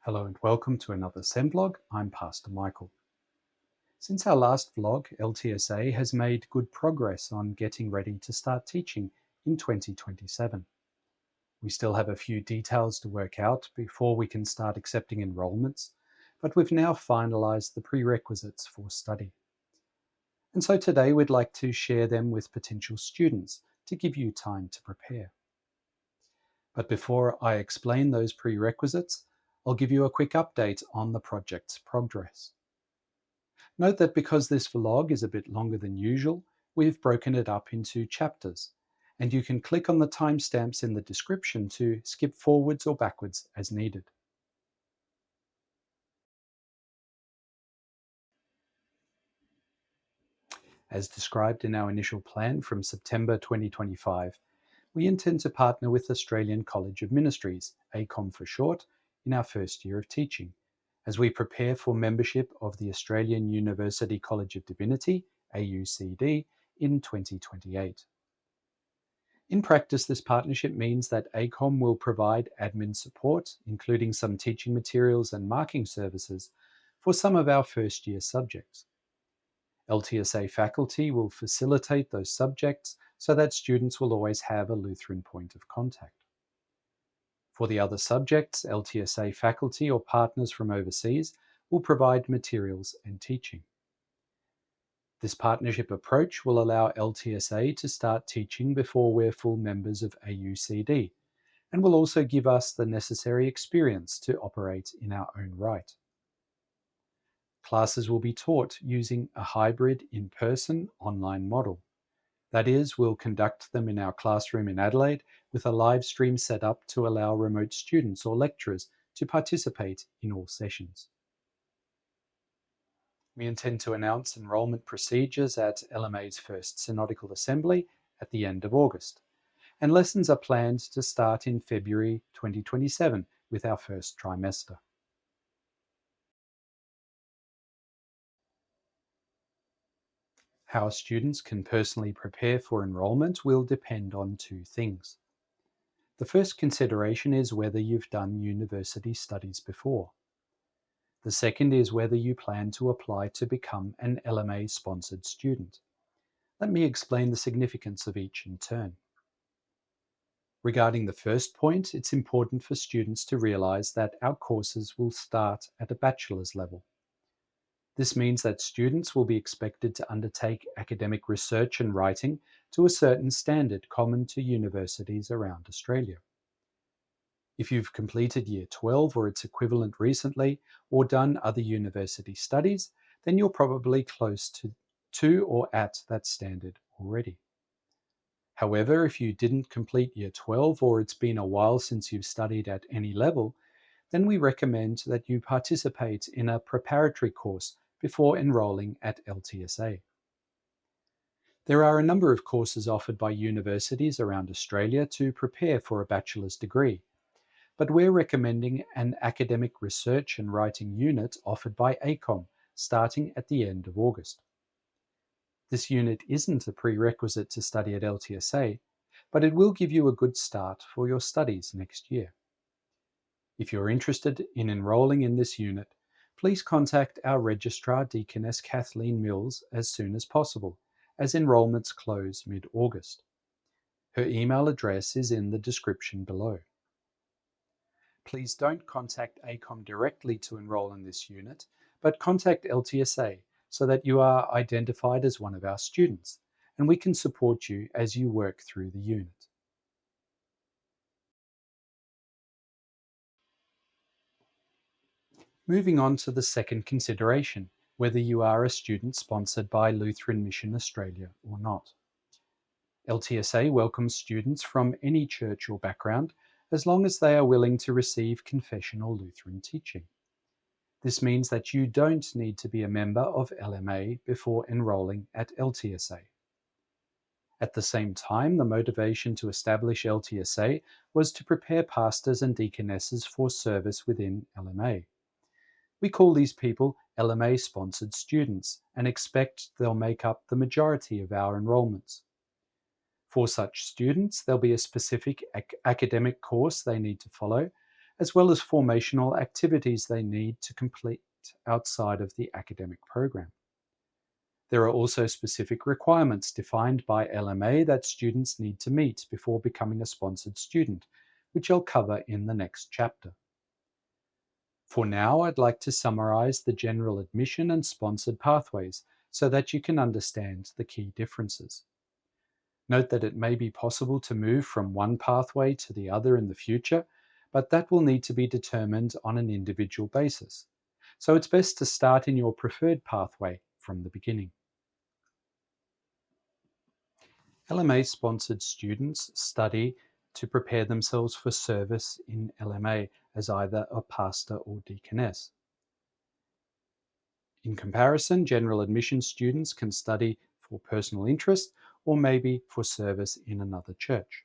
Hello and welcome to another SemVlog. I'm Pastor Michael. Since our last vlog, LTS-A has made good progress on getting ready to start teaching in 2027. We still have a few details to work out before we can start accepting enrolments, but we've now finalized the prerequisites for study. And so today we'd like to share them with potential students to give you time to prepare. But before I explain those prerequisites, I'll give you a quick update on the project's progress. Note that because this vlog is a bit longer than usual, we've broken it up into chapters, and you can click on the timestamps in the description to skip forwards or backwards as needed. As described in our initial plan from September 2025, we intend to partner with Australian College of Ministries, ACOM for short, in our first year of teaching, as we prepare for membership of the Australian University College of Divinity, AUCD, in 2028. In practice, this partnership means that ACOM will provide admin support, including some teaching materials and marking services, for some of our first-year subjects. LTS-A faculty will facilitate those subjects so that students will always have a Lutheran point of contact. For the other subjects, LTS-A faculty or partners from overseas will provide materials and teaching. This partnership approach will allow LTS-A to start teaching before we're full members of AUCD, and will also give us the necessary experience to operate in our own right. Classes will be taught using a hybrid in-person online model. That is, we'll conduct them in our classroom in Adelaide with a live stream set up to allow remote students or lecturers to participate in all sessions. We intend to announce enrolment procedures at LMA's first Synodical Assembly at the end of August, and lessons are planned to start in February 2027 with our first trimester. How students can personally prepare for enrolment will depend on two things. The first consideration is whether you've done university studies before. The second is whether you plan to apply to become an LMA-sponsored student. Let me explain the significance of each in turn. Regarding the first point, it's important for students to realize that our courses will start at a bachelor's level. This means that students will be expected to undertake academic research and writing to a certain standard common to universities around Australia. If you've completed Year 12 or its equivalent recently, or done other university studies, then you're probably close to or at that standard already. However, if you didn't complete Year 12 or it's been a while since you've studied at any level, then we recommend that you participate in a preparatory course before enrolling at LTS-A. There are a number of courses offered by universities around Australia to prepare for a bachelor's degree, but we're recommending an academic research and writing unit offered by ACOM starting at the end of August. This unit isn't a prerequisite to study at LTS-A, but it will give you a good start for your studies next year. If you're interested in enrolling in this unit, please contact our Registrar Deaconess Kathleen Mills as soon as possible, as enrolments close mid-August. Her email address is in the description below. Please don't contact ACOM directly to enroll in this unit, but contact LTS-A so that you are identified as one of our students, and we can support you as you work through the unit. Moving on to the second consideration, whether you are a student sponsored by Lutheran Mission Australia or not. LTS-A welcomes students from any church or background as long as they are willing to receive confessional Lutheran teaching. This means that you don't need to be a member of LMA before enrolling at LTS-A. At the same time, the motivation to establish LTS-A was to prepare pastors and deaconesses for service within LMA. We call these people LMA-sponsored students and expect they'll make up the majority of our enrolments. For such students, there'll be a specific academic course they need to follow, as well as formational activities they need to complete outside of the academic program. There are also specific requirements defined by LMA that students need to meet before becoming a sponsored student, which I'll cover in the next chapter. For now, I'd like to summarize the general admission and sponsored pathways so that you can understand the key differences. Note that it may be possible to move from one pathway to the other in the future, but that will need to be determined on an individual basis. So it's best to start in your preferred pathway from the beginning. LMA-sponsored students study to prepare themselves for service in LMA as either a pastor or deaconess. In comparison, general admission students can study for personal interest or maybe for service in another church.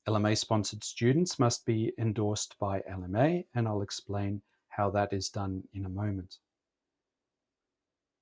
LMA-sponsored students must be endorsed by LMA, and I'll explain how that is done in a moment.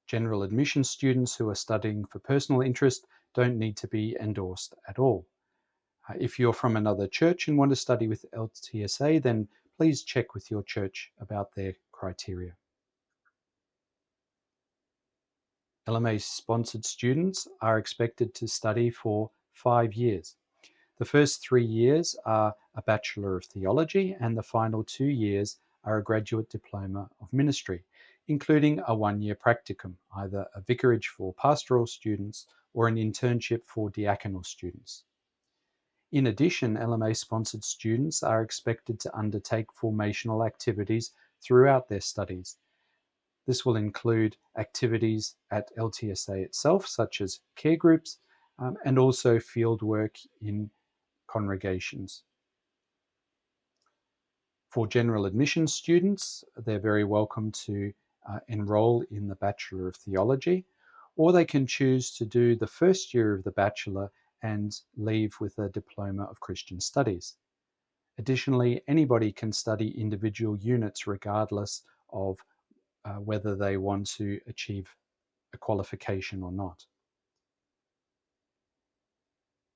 General admission students who are studying for personal interest don't need to be endorsed at all. If you're from another church and want to study with LTS-A, then please check with your church about their criteria. LMA-sponsored students are expected to study for 5 years. The first 3 years are a Bachelor of Theology, and the final 2 years are a Graduate Diploma of Ministry, including a 1-year practicum, either a vicarage for pastoral students or an internship for diaconal students. In addition, LMA-sponsored students are expected to undertake formational activities throughout their studies. This will include activities at LTS-A itself, such as care groups, and also field work in congregations. For general admission students, they're very welcome to enroll in the Bachelor of Theology, or they can choose to do the first year of the Bachelor and leave with a Diploma of Christian Studies. Additionally, anybody can study individual units regardless of whether they want to achieve a qualification or not.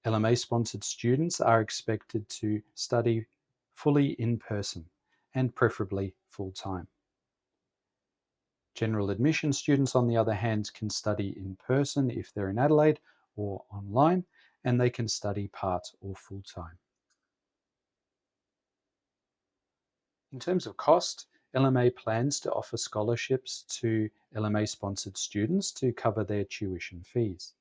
LMA-sponsored students are expected to study fully in person and preferably full-time. General admission students, on the other hand, can study in person if they're in Adelaide or online, and they can study part or full-time. In terms of cost, LMA plans to offer scholarships to LMA-sponsored students to cover their tuition fees.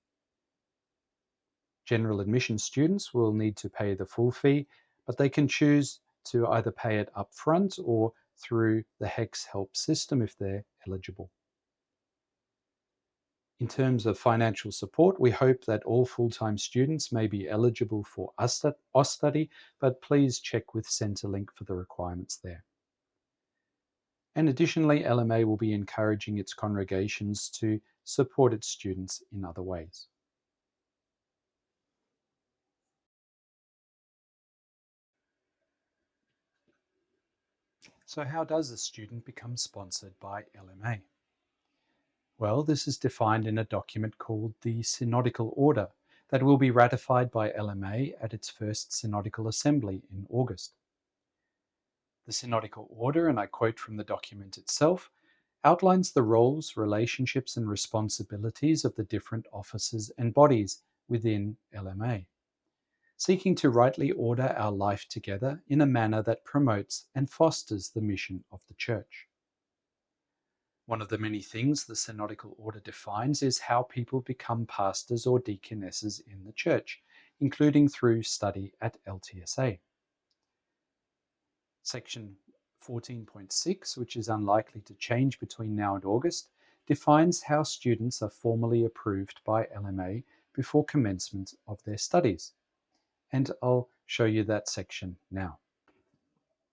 General admission students will need to pay the full fee, but they can choose to either pay it up front or through the HEX help system if they're eligible. In terms of financial support, we hope that all full-time students may be eligible for Austudy, but please check with Centrelink for the requirements there. And additionally, LMA will be encouraging its congregations to support its students in other ways. So how does a student become sponsored by LMA? Well, this is defined in a document called the Synodical Order that will be ratified by LMA at its first Synodical Assembly in August. The Synodical Order, and I quote from the document itself, outlines the roles, relationships, and responsibilities of the different offices and bodies within LMA, seeking to rightly order our life together in a manner that promotes and fosters the mission of the Church. One of the many things the Synodical Order defines is how people become pastors or deaconesses in the Church, including through study at LTS-A. Section 14.6, which is unlikely to change between now and August, defines how students are formally approved by LMA before commencement of their studies. And I'll show you that section now.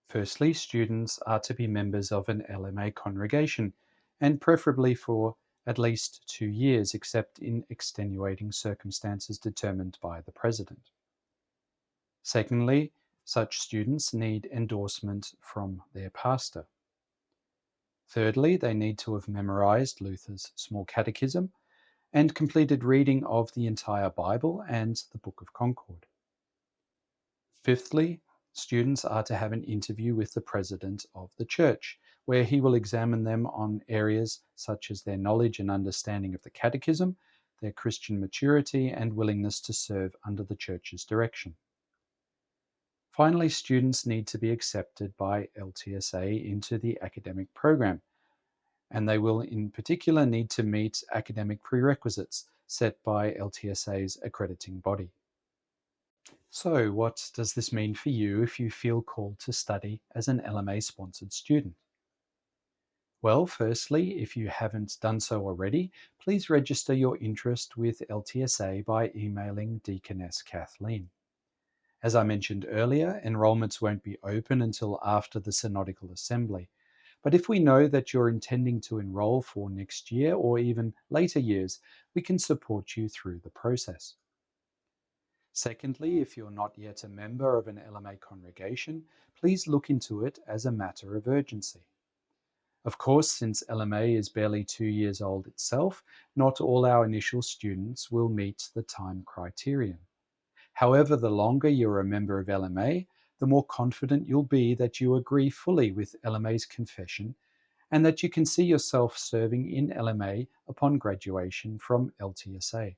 Firstly, students are to be members of an LMA congregation, and preferably for at least 2 years, except in extenuating circumstances determined by the president. Secondly, such students need endorsement from their pastor. Thirdly, they need to have memorized Luther's Small Catechism and completed reading of the entire Bible and the Book of Concord. Fifthly, Students are to have an interview with the president of the church, where he will examine them on areas such as their knowledge and understanding of the catechism, their Christian maturity, and willingness to serve under the church's direction. Finally, students need to be accepted by LTS-A into the academic program, and they will in particular need to meet academic prerequisites set by LTS-A's accrediting body. So, what does this mean for you if you feel called to study as an LMA-sponsored student? Well, firstly, if you haven't done so already, please register your interest with LTS-A by emailing Deaconess Kathleen. As I mentioned earlier, enrolments won't be open until after the Synodical Assembly. But if we know that you're intending to enroll for next year or even later years, we can support you through the process. Secondly, if you're not yet a member of an LMA congregation, please look into it as a matter of urgency. Of course, since LMA is barely 2 years old itself, not all our initial students will meet the time criterion. However, the longer you're a member of LMA, the more confident you'll be that you agree fully with LMA's confession and that you can see yourself serving in LMA upon graduation from LTS-A.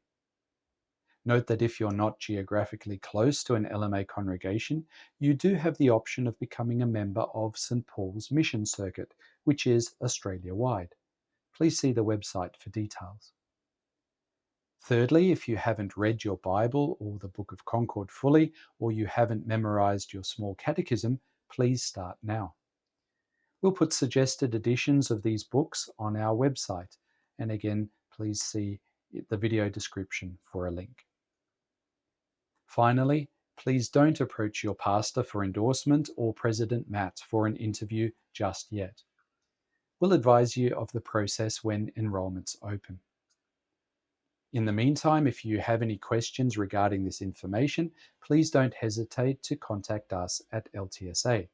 Note that if you're not geographically close to an LMA congregation, you do have the option of becoming a member of St. Paul's Mission Circuit, which is Australia-wide. Please see the website for details. Thirdly, if you haven't read your Bible or the Book of Concord fully, or you haven't memorized your small catechism, please start now. We'll put suggested editions of these books on our website, and again, please see the video description for a link. Finally, please don't approach your pastor for endorsement or President Matt for an interview just yet. We'll advise you of the process when enrolments open. In the meantime, if you have any questions regarding this information, please don't hesitate to contact us at LTS-A.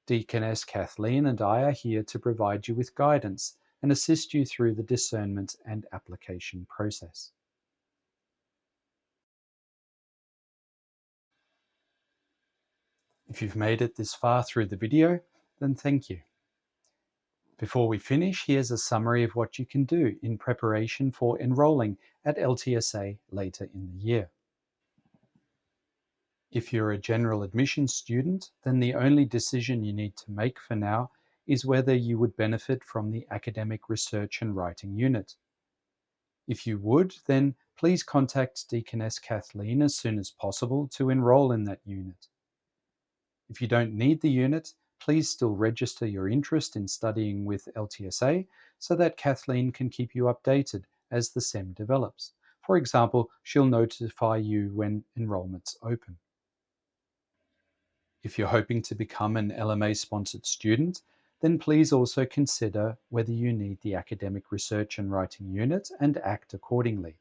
Deaconess Kathleen and I are here to provide you with guidance and assist you through the discernment and application process. If you've made it this far through the video, then thank you. Before we finish, here's a summary of what you can do in preparation for enrolling at LTS-A later in the year. If you're a general admissions student, then the only decision you need to make for now is whether you would benefit from the Academic Research and Writing Unit. If you would, then please contact Deaconess Kathleen as soon as possible to enroll in that unit. If you don't need the unit, please still register your interest in studying with LTS-A so that Kathleen can keep you updated as the SEM develops. For example, she'll notify you when enrolments open. If you're hoping to become an LMA-sponsored student, then please also consider whether you need the Academic Research and Writing Unit and act accordingly.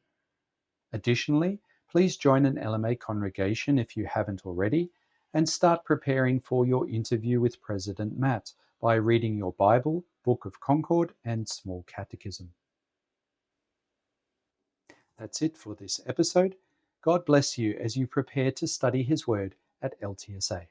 Additionally, please join an LMA congregation if you haven't already, and start preparing for your interview with President Matt by reading your Bible, Book of Concord, and Small Catechism. That's it for this episode. God bless you as you prepare to study His Word at LTS-A.